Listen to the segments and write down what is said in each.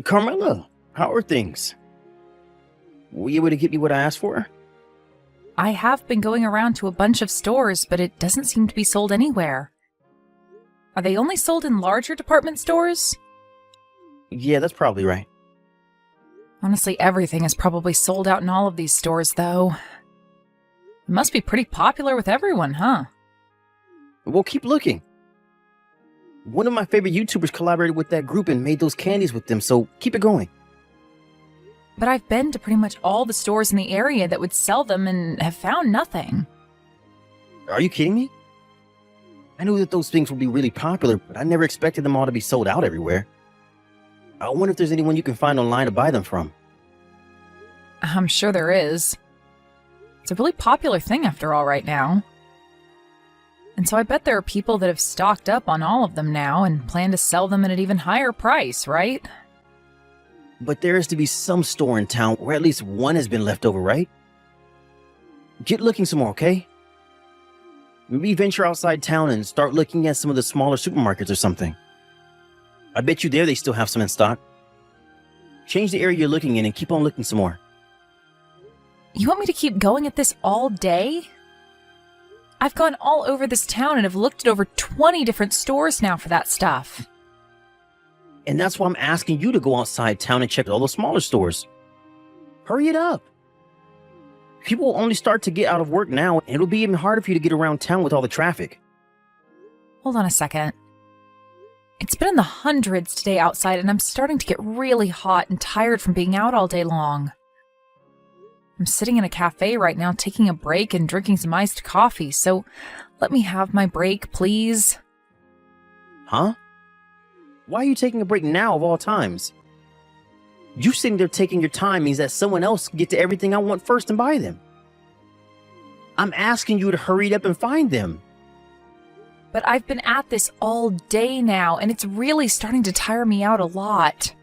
Carmela, how are things? Were you able to get me what I asked for? I have been going around to a bunch of stores, but it doesn't seem to be sold anywhere. Are they only sold in larger department stores? Yeah, that's probably right. Honestly, everything is probably sold out in all of these stores, though. It must be pretty popular with everyone, huh? Well, keep looking. One of my favorite YouTubers collaborated with that group and made those candies with them, so keep it going. But I've been to pretty much all the stores in the area that would sell them and have found nothing. Are you kidding me? I knew that those things would be really popular, but I never expected them all to be sold out everywhere. I wonder if there's anyone you can find online to buy them from. I'm sure there is. It's a really popular thing after all right now. And so I bet there are people that have stocked up on all of them now and plan to sell them at an even higher price, right? But there is to be some store in town where at least one has been left over, right? Get looking some more, okay? Maybe venture outside town and start looking at some of the smaller supermarkets or something. I bet you there they still have some in stock. Change the area you're looking in and keep on looking some more. You want me to keep going at this all day? I've gone all over this town and have looked at over 20 different stores now for that stuff. And that's why I'm asking you to go outside town and check all the smaller stores. Hurry it up. People will only start to get out of work now, and it'll be even harder for you to get around town with all the traffic. Hold on a second. It's been in the hundreds today outside, and I'm starting to get really hot and tired from being out all day long. I'm sitting in a cafe right now taking a break and drinking some iced coffee, so let me have my break, please. Huh? Why are you taking a break now of all times? You sitting there taking your time means that someone else can get to everything I want first and buy them. I'm asking you to hurry up and find them. But I've been at this all day now, and it's really starting to tire me out a lot.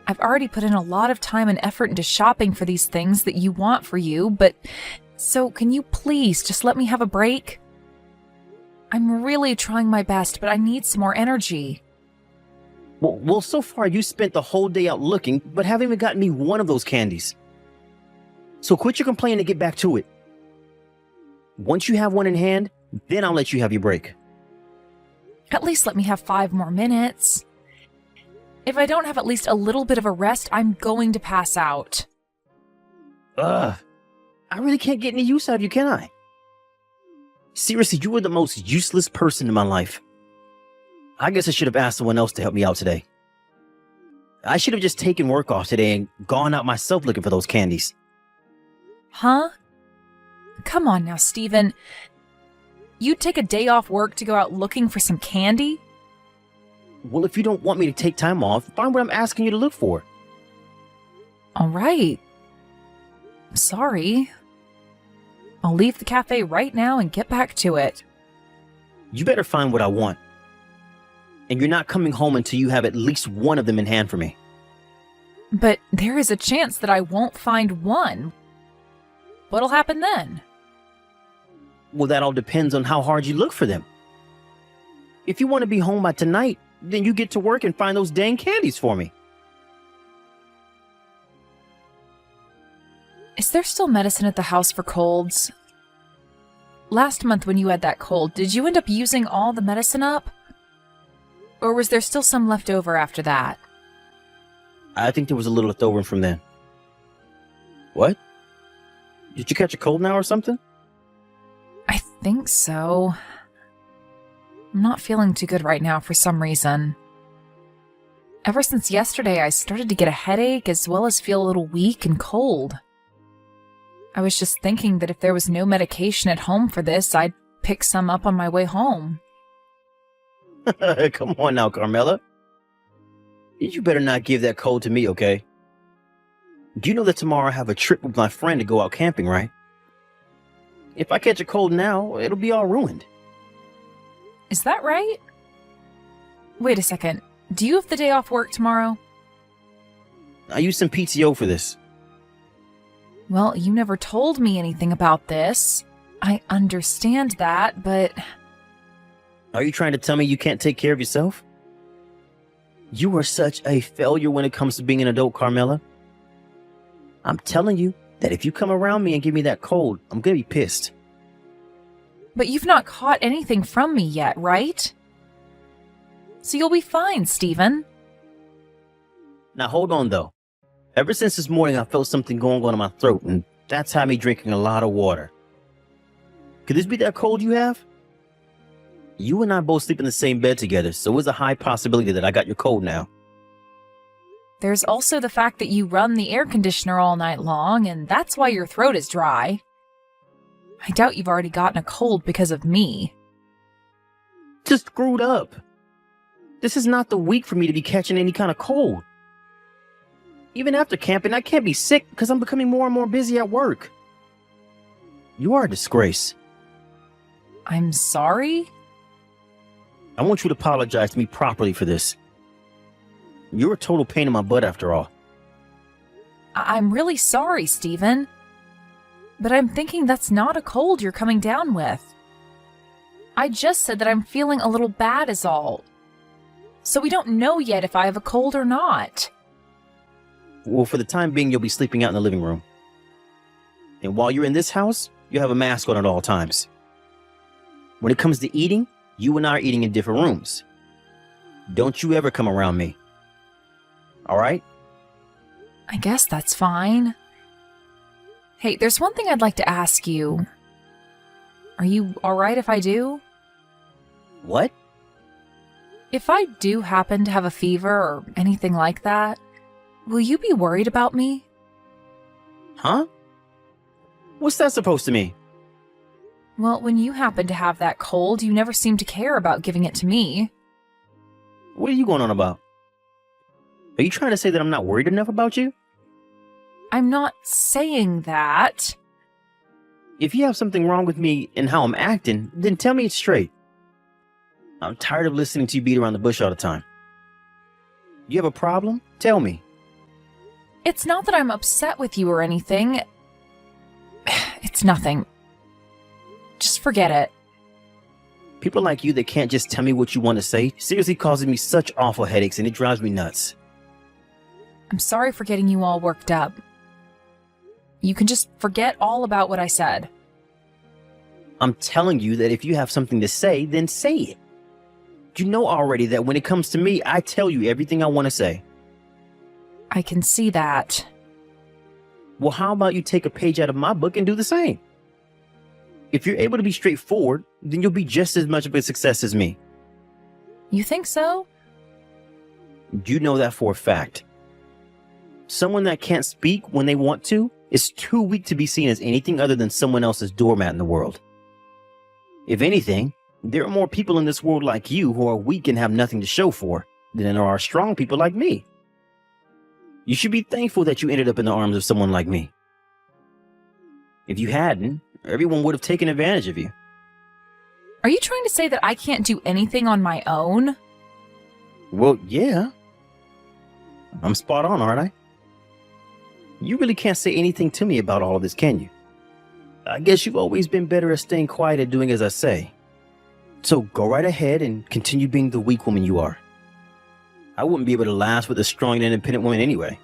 I've already put in a lot of time and effort into shopping for these things that you want for you, but so can you please just let me have a break? I'm really trying my best, but I need some more energy. Well, so far you spent the whole day out looking, but haven't even gotten me one of those candies. So quit your complaining and get back to it. Once you have one in hand, then I'll let you have your break. At least let me have 5 more minutes. If I don't have at least a little bit of a rest, I'm going to pass out. Ugh. I really can't get any use out of you, can I? Seriously, you were the most useless person in my life. I guess I should have asked someone else to help me out today. I should have just taken work off today and gone out myself looking for those candies. Huh? Come on now, Steven. You'd take a day off work to go out looking for some candy? Well, if you don't want me to take time off, find what I'm asking you to look for. All right. Sorry. I'll leave the cafe right now and get back to it. You better find what I want. And you're not coming home until you have at least one of them in hand for me. But there is a chance that I won't find one. What'll happen then? Well, that all depends on how hard you look for them. If you want to be home by tonight, then you get to work and find those dang candies for me. Is there still medicine at the house for colds? Last month when you had that cold, did you end up using all the medicine up? Or was there still some left over after that? I think there was a little left over from then. What? Did you catch a cold now or something? I think so. I'm not feeling too good right now for some reason. Ever since yesterday, I started to get a headache as well as feel a little weak and cold. I was just thinking that if there was no medication at home for this, I'd pick some up on my way home. Come on now, Carmela. You better not give that cold to me, okay? You know that tomorrow I have a trip with my friend to go out camping, right? If I catch a cold now, it'll be all ruined. Is that right? Wait a second. Do you have the day off work tomorrow? I used some PTO for this. Well, you never told me anything about this. I understand that, but... Are you trying to tell me you can't take care of yourself? You are such a failure when it comes to being an adult, Carmela. I'm telling you that if you come around me and give me that cold, I'm gonna be pissed. But you've not caught anything from me yet, right? So you'll be fine, Stephen. Now hold on though. Ever since this morning, I felt something going on in my throat, and that's had me drinking a lot of water. Could this be that cold you have? You and I both sleep in the same bed together, so it's a high possibility that I got your cold now. There's also the fact that you run the air conditioner all night long, and that's why your throat is dry. I doubt you've already gotten a cold because of me. Just screwed up. This is not the week for me to be catching any kind of cold. Even after camping, I can't be sick because I'm becoming more and more busy at work. You are a disgrace. I'm sorry? I want you to apologize to me properly for this. You're a total pain in my butt after all. I'm really sorry, Stephen. But I'm thinking that's not a cold you're coming down with. I just said that I'm feeling a little bad is all. So we don't know yet if I have a cold or not. Well, for the time being, you'll be sleeping out in the living room. And while you're in this house, you have a mask on at all times. When it comes to eating, you and I are eating in different rooms. Don't you ever come around me. All right? I guess that's fine. Hey, there's one thing I'd like to ask you. Are you all right if I do? What? If I do happen to have a fever or anything like that, will you be worried about me? Huh? What's that supposed to mean? Well, when you happen to have that cold, you never seem to care about giving it to me. What are you going on about? Are you trying to say that I'm not worried enough about you? I'm not saying that. If you have something wrong with me and how I'm acting, then tell me it straight. I'm tired of listening to you beat around the bush all the time. You have a problem? Tell me. It's not that I'm upset with you or anything. It's nothing. Just forget it. People like you that can't just tell me what you want to say seriously causes me such awful headaches, and it drives me nuts. I'm sorry for getting you all worked up. You can just forget all about what I said. I'm telling you that if you have something to say, then say it. You know already that when it comes to me, I tell you everything I want to say. I can see that. Well, how about you take a page out of my book and do the same? If you're able to be straightforward, then you'll be just as much of a success as me. You think so? You know that for a fact. Someone that can't speak when they want to is too weak to be seen as anything other than someone else's doormat in the world. If anything, there are more people in this world like you who are weak and have nothing to show for than there are strong people like me. You should be thankful that you ended up in the arms of someone like me. If you hadn't, everyone would have taken advantage of you. Are you trying to say that I can't do anything on my own? Well, yeah. I'm spot on, aren't I? You really can't say anything to me about all of this, can you? I guess you've always been better at staying quiet and doing as I say. So go right ahead and continue being the weak woman you are. I wouldn't be able to last with a strong and independent woman anyway.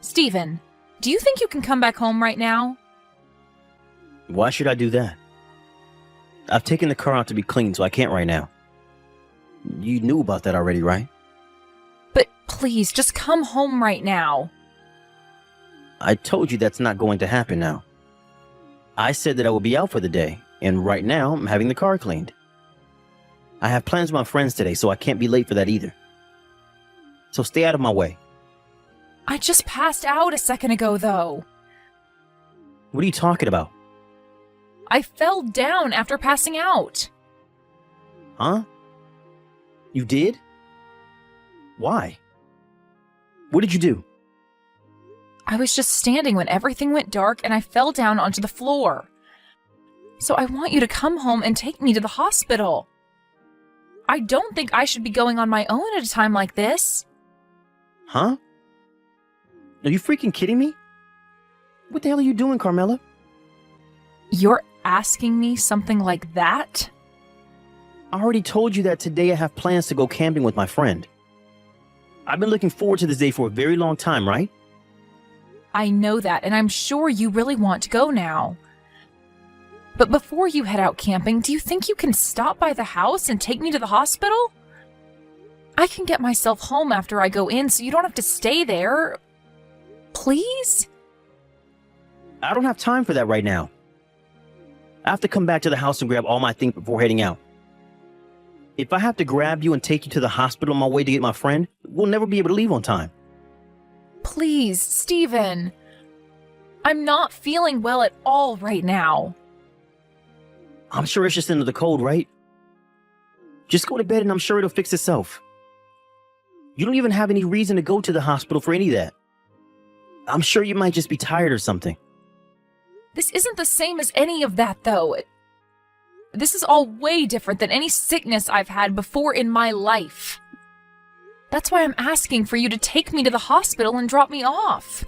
Stephen, do you think you can come back home right now? Why should I do that? I've taken the car out to be cleaned, so I can't right now. You knew about that already, right? But please, just come home right now. I told you that's not going to happen now. I said that I would be out for the day, and right now I'm having the car cleaned. I have plans with my friends today, so I can't be late for that either. So stay out of my way. I just passed out a second ago, though. What are you talking about? I fell down after passing out. Huh? You did? Why? What did you do? I was just standing when everything went dark and I fell down onto the floor. So I want you to come home and take me to the hospital. I don't think I should be going on my own at a time like this. Huh? Are you freaking kidding me? What the hell are you doing, Carmela? You're asking me something like that? I already told you that today I have plans to go camping with my friend. I've been looking forward to this day for a very long time, right? I know that, and I'm sure you really want to go now. But before you head out camping, do you think you can stop by the house and take me to the hospital? I can get myself home after I go in so you don't have to stay there. Please? I don't have time for that right now. I have to come back to the house and grab all my things before heading out. If I have to grab you and take you to the hospital on my way to get my friend, we'll never be able to leave on time. Please, Stephen. I'm not feeling well at all right now. I'm sure it's just into the cold, right? Just go to bed and I'm sure it'll fix itself. You don't even have any reason to go to the hospital for any of that. I'm sure you might just be tired or something. This isn't the same as any of that, though. This is all way different than any sickness I've had before in my life. That's why I'm asking for you to take me to the hospital and drop me off.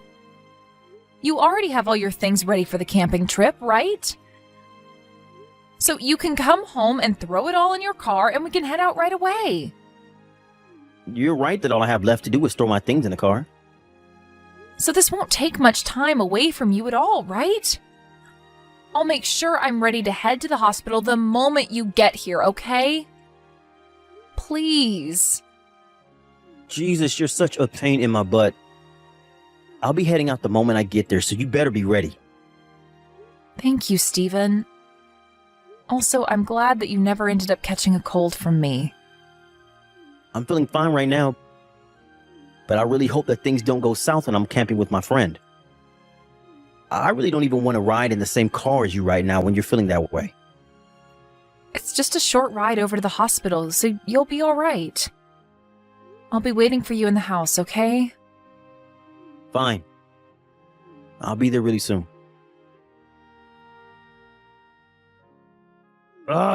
You already have all your things ready for the camping trip, right? So you can come home and throw it all in your car and we can head out right away. You're right that all I have left to do is store my things in the car. So this won't take much time away from you at all, right? I'll make sure I'm ready to head to the hospital the moment you get here, okay? Please. Jesus, you're such a pain in my butt. I'll be heading out the moment I get there, so you better be ready. Thank you, Stephen. Also, I'm glad that you never ended up catching a cold from me. I'm feeling fine right now, but I really hope that things don't go south when I'm camping with my friend. I really don't even want to ride in the same car as you right now when you're feeling that way. It's just a short ride over to the hospital, so you'll be all right. I'll be waiting for you in the house, okay? Fine. I'll be there really soon.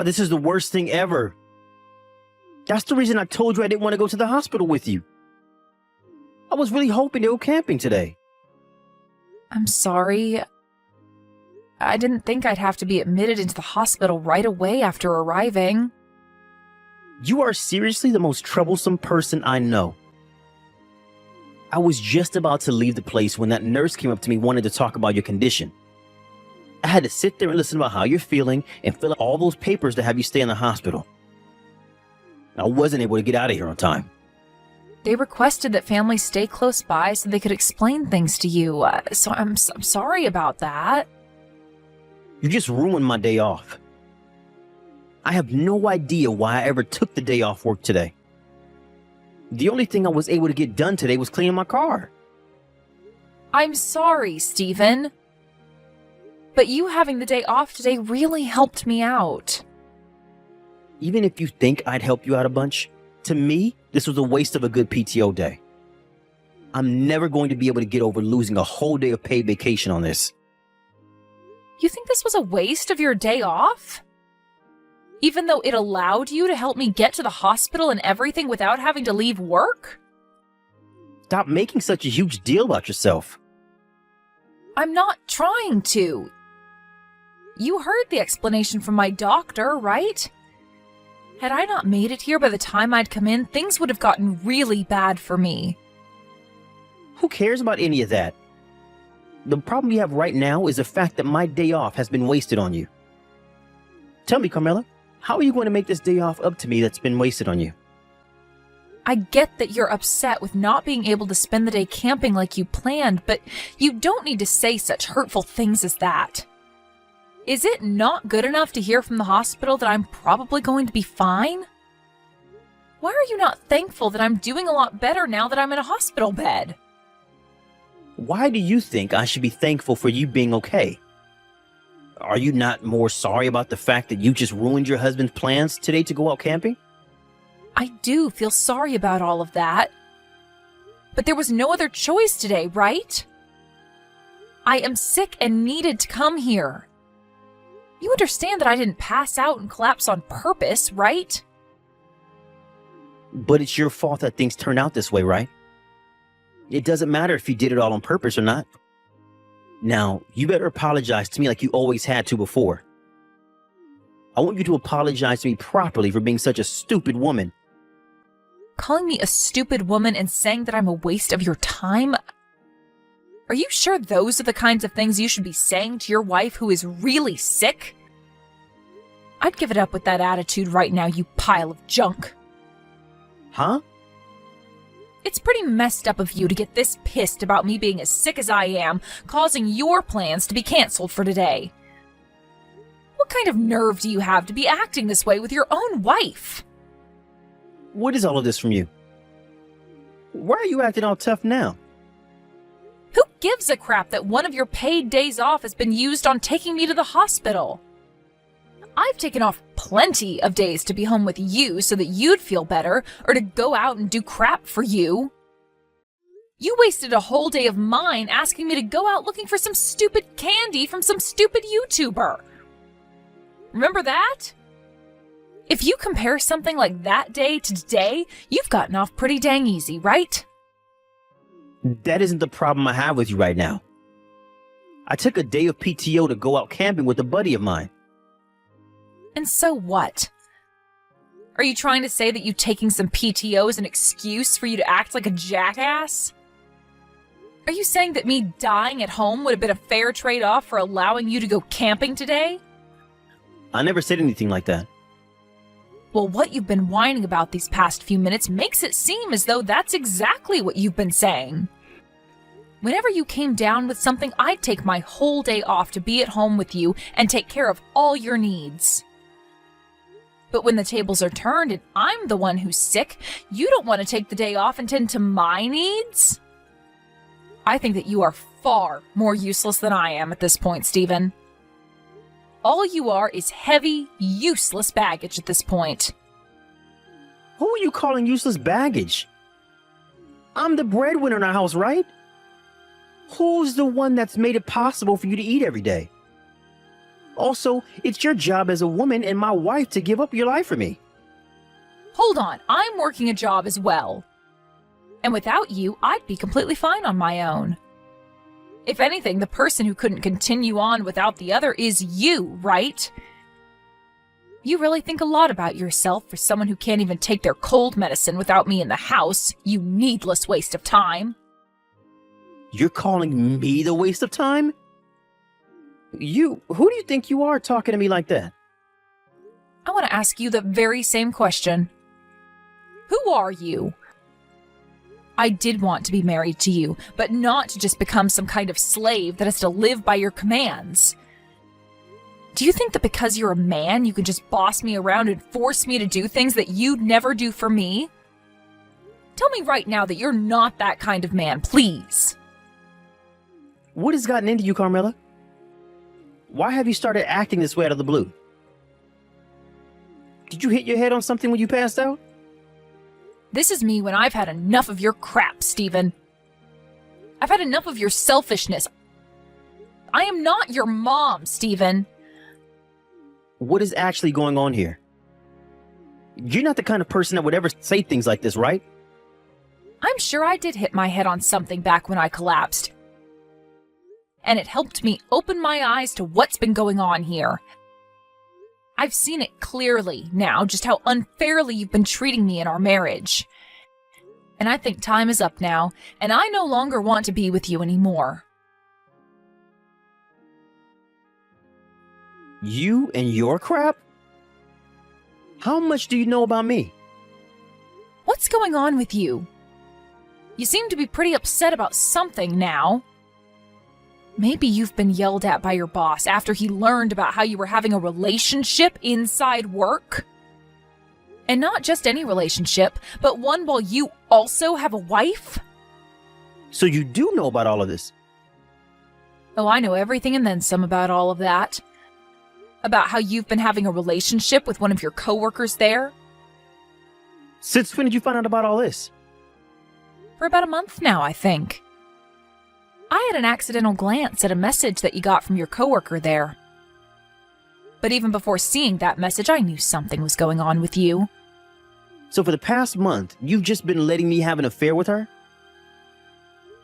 This is the worst thing ever. That's the reason I told you I didn't want to go to the hospital with you. I was really hoping to go camping today. I'm sorry. I didn't think I'd have to be admitted into the hospital right away after arriving. You are seriously the most troublesome person I know. I was just about to leave the place when that nurse came up to me wanting to talk about your condition. I had to sit there and listen about how you're feeling and fill out all those papers to have you stay in the hospital. I wasn't able to get out of here on time. They requested that families stay close by so they could explain things to you, so I'm sorry about that. You just ruined my day off. I have no idea why I ever took the day off work today. The only thing I was able to get done today was cleaning my car. I'm sorry, Stephen. But you having the day off today really helped me out. Even if you think I'd help you out a bunch, to me, this was a waste of a good PTO day. I'm never going to be able to get over losing a whole day of paid vacation on this. You think this was a waste of your day off? Even though it allowed you to help me get to the hospital and everything without having to leave work? Stop making such a huge deal about yourself. I'm not trying to. You heard the explanation from my doctor, right? Had I not made it here by the time I'd come in, things would have gotten really bad for me. Who cares about any of that? The problem you have right now is the fact that my day off has been wasted on you. Tell me, Carmela, how are you going to make this day off up to me that's been wasted on you? I get that you're upset with not being able to spend the day camping like you planned, but you don't need to say such hurtful things as that. Is it not good enough to hear from the hospital that I'm probably going to be fine? Why are you not thankful that I'm doing a lot better now that I'm in a hospital bed? Why do you think I should be thankful for you being okay? Are you not more sorry about the fact that you just ruined your husband's plans today to go out camping? I do feel sorry about all of that. But there was no other choice today, right? I am sick and needed to come here. You understand that I didn't pass out and collapse on purpose, right? But it's your fault that things turned out this way, right? It doesn't matter if you did it all on purpose or not. Now, you better apologize to me like you always had to before. I want you to apologize to me properly for being such a stupid woman. Calling me a stupid woman and saying that I'm a waste of your time? Are you sure those are the kinds of things you should be saying to your wife who is really sick? I'd give it up with that attitude right now, you pile of junk. Huh? It's pretty messed up of you to get this pissed about me being as sick as I am, causing your plans to be canceled for today. What kind of nerve do you have to be acting this way with your own wife? What is all of this from you? Why are you acting all tough now? Who gives a crap that one of your paid days off has been used on taking me to the hospital? I've taken off plenty of days to be home with you so that you'd feel better, or to go out and do crap for you. You wasted a whole day of mine asking me to go out looking for some stupid candy from some stupid YouTuber. Remember that? If you compare something like that day to today, you've gotten off pretty dang easy, right? That isn't the problem I have with you right now. I took a day of PTO to go out camping with a buddy of mine. And so what? Are you trying to say that you taking some PTO is an excuse for you to act like a jackass? Are you saying that me dying at home would have been a fair trade-off for allowing you to go camping today? I never said anything like that. Well, what you've been whining about these past few minutes makes it seem as though that's exactly what you've been saying. Whenever you came down with something, I'd take my whole day off to be at home with you and take care of all your needs. But when the tables are turned and I'm the one who's sick, you don't want to take the day off and tend to my needs? I think that you are far more useless than I am at this point, Stephen. All you are is heavy, useless baggage at this point. Who are you calling useless baggage? I'm the breadwinner in our house, right? Who's the one that's made it possible for you to eat every day? Also, it's your job as a woman and my wife to give up your life for me. Hold on, I'm working a job as well. And without you, I'd be completely fine on my own. If anything, the person who couldn't continue on without the other is you, right? You really think a lot about yourself for someone who can't even take their cold medicine without me in the house, you needless waste of time. You're calling me the waste of time? Who do you think you are talking to me like that? I want to ask you the very same question. Who are you? I did want to be married to you, but not to just become some kind of slave that has to live by your commands. Do you think that because you're a man, you can just boss me around and force me to do things that you'd never do for me? Tell me right now that you're not that kind of man, please. What has gotten into you, Carmela? Why have you started acting this way out of the blue? Did you hit your head on something when you passed out? This is me when I've had enough of your crap, Stephen. I've had enough of your selfishness. I am not your mom, Stephen. What is actually going on here? You're not the kind of person that would ever say things like this, right? I'm sure I did hit my head on something back when I collapsed. And it helped me open my eyes to what's been going on here. I've seen it clearly now just how unfairly you've been treating me in our marriage. And I think time is up now, and I no longer want to be with you anymore. You and your crap? How much do you know about me? What's going on with you? You seem to be pretty upset about something now. Maybe you've been yelled at by your boss after he learned about how you were having a relationship inside work. And not just any relationship, but one while you also have a wife? So you do know about all of this? Oh, I know everything and then some about all of that. About how you've been having a relationship with one of your coworkers there. Since when did you find out about all this? For about a month now, I think. I had an accidental glance at a message that you got from your coworker there. But even before seeing that message, I knew something was going on with you. So for the past month, you've just been letting me have an affair with her?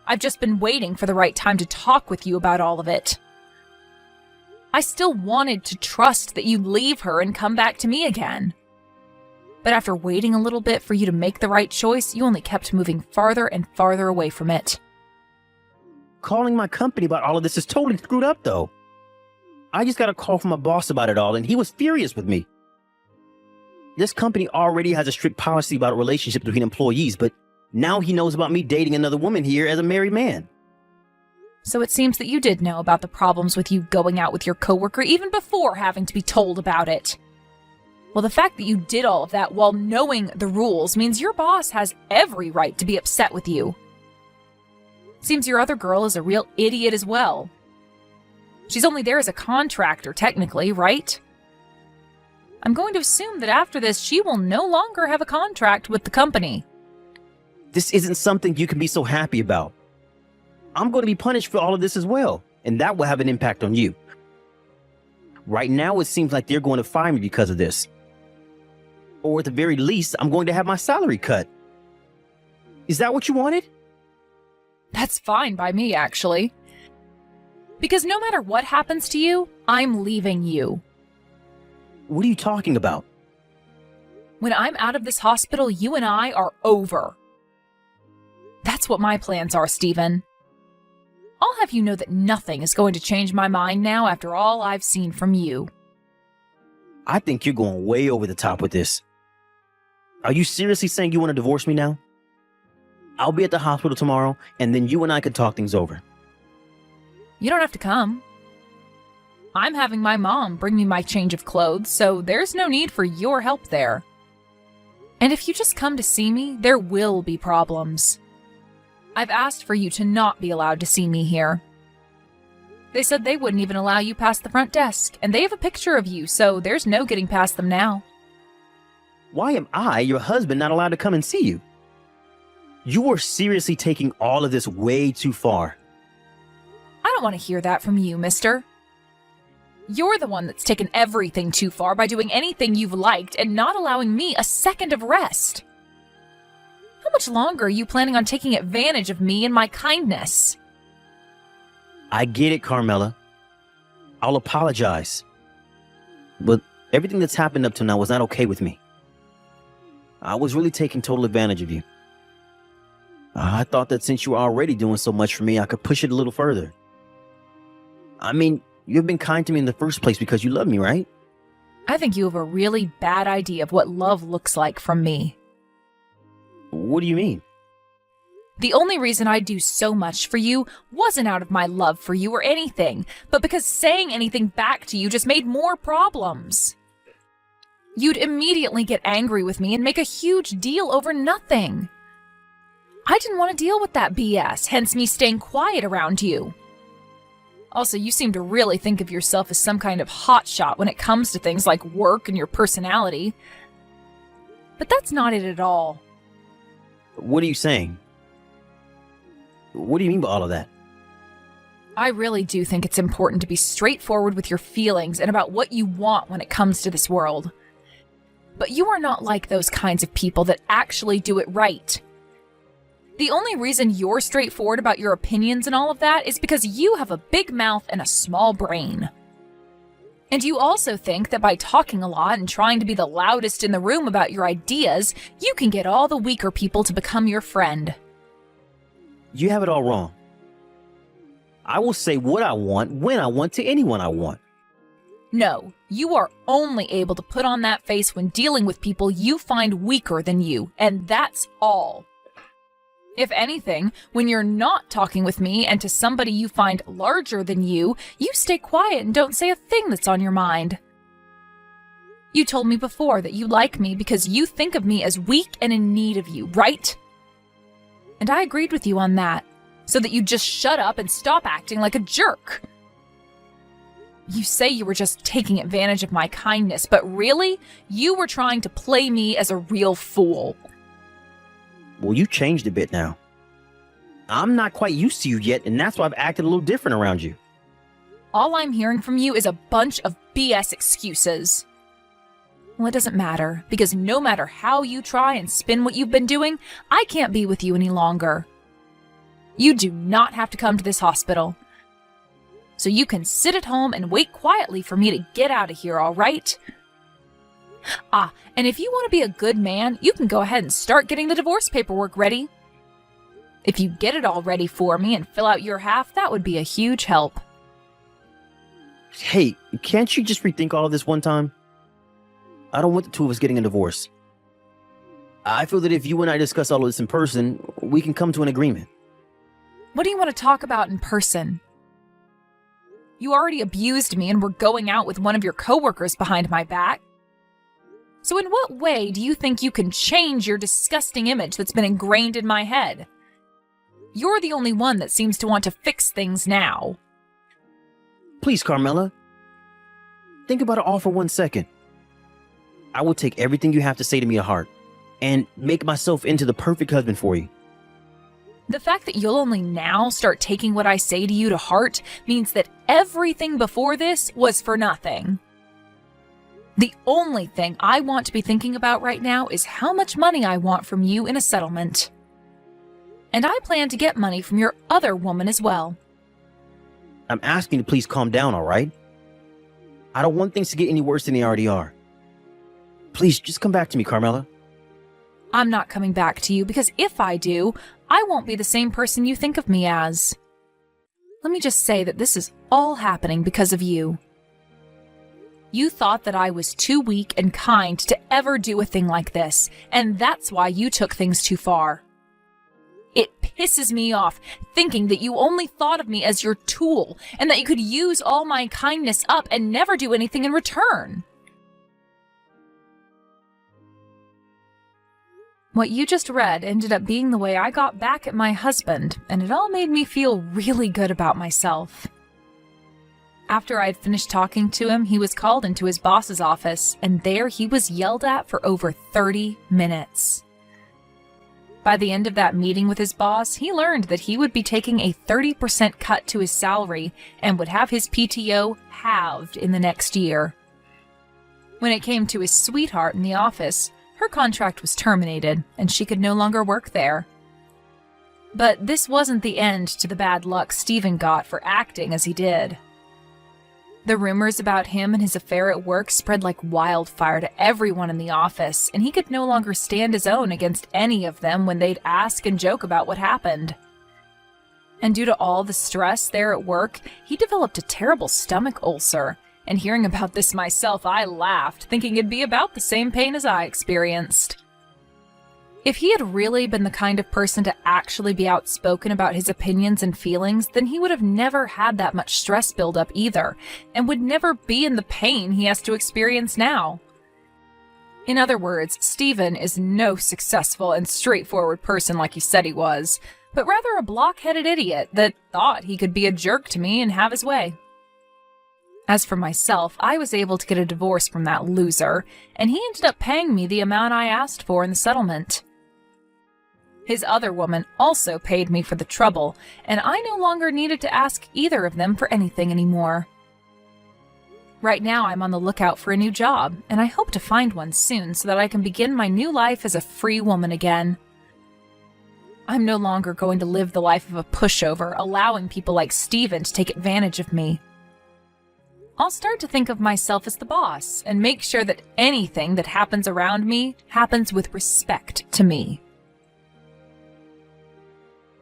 I've just been waiting for the right time to talk with you about all of it. I still wanted to trust that you'd leave her and come back to me again. But after waiting a little bit for you to make the right choice, you only kept moving farther and farther away from it. Calling my company about all of this is totally screwed up, though. I just got a call from my boss about it all, and he was furious with me. This company already has a strict policy about relationships between employees, but now he knows about me dating another woman here as a married man. So it seems that you did know about the problems with you going out with your coworker even before having to be told about it. Well, the fact that you did all of that while knowing the rules means your boss has every right to be upset with you. Seems your other girl is a real idiot as well. She's only there as a contractor, technically, right? I'm going to assume that after this, she will no longer have a contract with the company. This isn't something you can be so happy about. I'm going to be punished for all of this as well, and that will have an impact on you. Right now, it seems like they're going to fire me because of this. Or at the very least, I'm going to have my salary cut. Is that what you wanted? That's fine by me, actually. Because no matter what happens to you, I'm leaving you. What are you talking about? When I'm out of this hospital, you and I are over. That's what my plans are, Stephen. I'll have you know that nothing is going to change my mind now after all I've seen from you. I think you're going way over the top with this. Are you seriously saying you want to divorce me now? I'll be at the hospital tomorrow, and then you and I can talk things over. You don't have to come. I'm having my mom bring me my change of clothes, so there's no need for your help there. And if you just come to see me, there will be problems. I've asked for you to not be allowed to see me here. They said they wouldn't even allow you past the front desk, and they have a picture of you, so there's no getting past them now. Why am I, your husband, not allowed to come and see you? You are seriously taking all of this way too far. I don't want to hear that from you, mister. You're the one that's taken everything too far by doing anything you've liked and not allowing me a second of rest. How much longer are you planning on taking advantage of me and my kindness? I get it, Carmela. I'll apologize. But everything that's happened up to now was not okay with me. I was really taking total advantage of you. I thought that since you were already doing so much for me, I could push it a little further. I mean, you've been kind to me in the first place because you love me, right? I think you have a really bad idea of what love looks like from me. What do you mean? The only reason I'd do so much for you wasn't out of my love for you or anything, but because saying anything back to you just made more problems. You'd immediately get angry with me and make a huge deal over nothing. I didn't want to deal with that BS, hence me staying quiet around you. Also, you seem to really think of yourself as some kind of hotshot when it comes to things like work and your personality. But that's not it at all. What are you saying? What do you mean by all of that? I really do think it's important to be straightforward with your feelings and about what you want when it comes to this world. But you are not like those kinds of people that actually do it right. The only reason you're straightforward about your opinions and all of that is because you have a big mouth and a small brain. And you also think that by talking a lot and trying to be the loudest in the room about your ideas, you can get all the weaker people to become your friend. You have it all wrong. I will say what I want, when I want, to anyone I want. No, you are only able to put on that face when dealing with people you find weaker than you, and that's all. If anything, when you're not talking with me and to somebody you find larger than you stay quiet and don't say a thing that's on your mind. You told me before that you like me because you think of me as weak and in need of you, right? And I agreed with you on that, so that you'd just shut up and stop acting like a jerk. You say you were just taking advantage of my kindness, but really, you were trying to play me as a real fool. Well, you changed a bit now. I'm not quite used to you yet, and that's why I've acted a little different around you. All I'm hearing from you is a bunch of BS excuses. Well, it doesn't matter, because no matter how you try and spin what you've been doing, I can't be with you any longer. You do not have to come to this hospital. So you can sit at home and wait quietly for me to get out of here, all right? And if you want to be a good man, you can go ahead and start getting the divorce paperwork ready. If you get it all ready for me and fill out your half, that would be a huge help. Hey, can't you just rethink all of this one time? I don't want the two of us getting a divorce. I feel that if you and I discuss all of this in person, we can come to an agreement. What do you want to talk about in person? You already abused me and were going out with one of your coworkers behind my back. So in what way do you think you can change your disgusting image that's been ingrained in my head? You're the only one that seems to want to fix things now. Please, Carmela. Think about it all for 1 second. I will take everything you have to say to me to heart and make myself into the perfect husband for you. The fact that you'll only now start taking what I say to you to heart means that everything before this was for nothing. The only thing I want to be thinking about right now is how much money I want from you in a settlement. And I plan to get money from your other woman as well. I'm asking you to please calm down, all right? I don't want things to get any worse than they already are. Please, just come back to me, Carmela. I'm not coming back to you because if I do, I won't be the same person you think of me as. Let me just say that this is all happening because of you. You thought that I was too weak and kind to ever do a thing like this, and that's why you took things too far. It pisses me off thinking that you only thought of me as your tool and that you could use all my kindness up and never do anything in return. What you just read ended up being the way I got back at my husband, and it all made me feel really good about myself. After I had finished talking to him, he was called into his boss's office, and there he was yelled at for over 30 minutes. By the end of that meeting with his boss, he learned that he would be taking a 30% cut to his salary and would have his PTO halved in the next year. When it came to his sweetheart in the office, her contract was terminated, and she could no longer work there. But this wasn't the end to the bad luck Stephen got for acting as he did. The rumors about him and his affair at work spread like wildfire to everyone in the office, and he could no longer stand his own against any of them when they'd ask and joke about what happened. And due to all the stress there at work, he developed a terrible stomach ulcer. And hearing about this myself, I laughed, thinking it'd be about the same pain as I experienced. If he had really been the kind of person to actually be outspoken about his opinions and feelings, then he would have never had that much stress buildup either, and would never be in the pain he has to experience now. In other words, Stephen is no successful and straightforward person like he said he was, but rather a block-headed idiot that thought he could be a jerk to me and have his way. As for myself, I was able to get a divorce from that loser, and he ended up paying me the amount I asked for in the settlement. His other woman also paid me for the trouble, and I no longer needed to ask either of them for anything anymore. Right now, I'm on the lookout for a new job, and I hope to find one soon so that I can begin my new life as a free woman again. I'm no longer going to live the life of a pushover, allowing people like Stephen to take advantage of me. I'll start to think of myself as the boss and make sure that anything that happens around me happens with respect to me.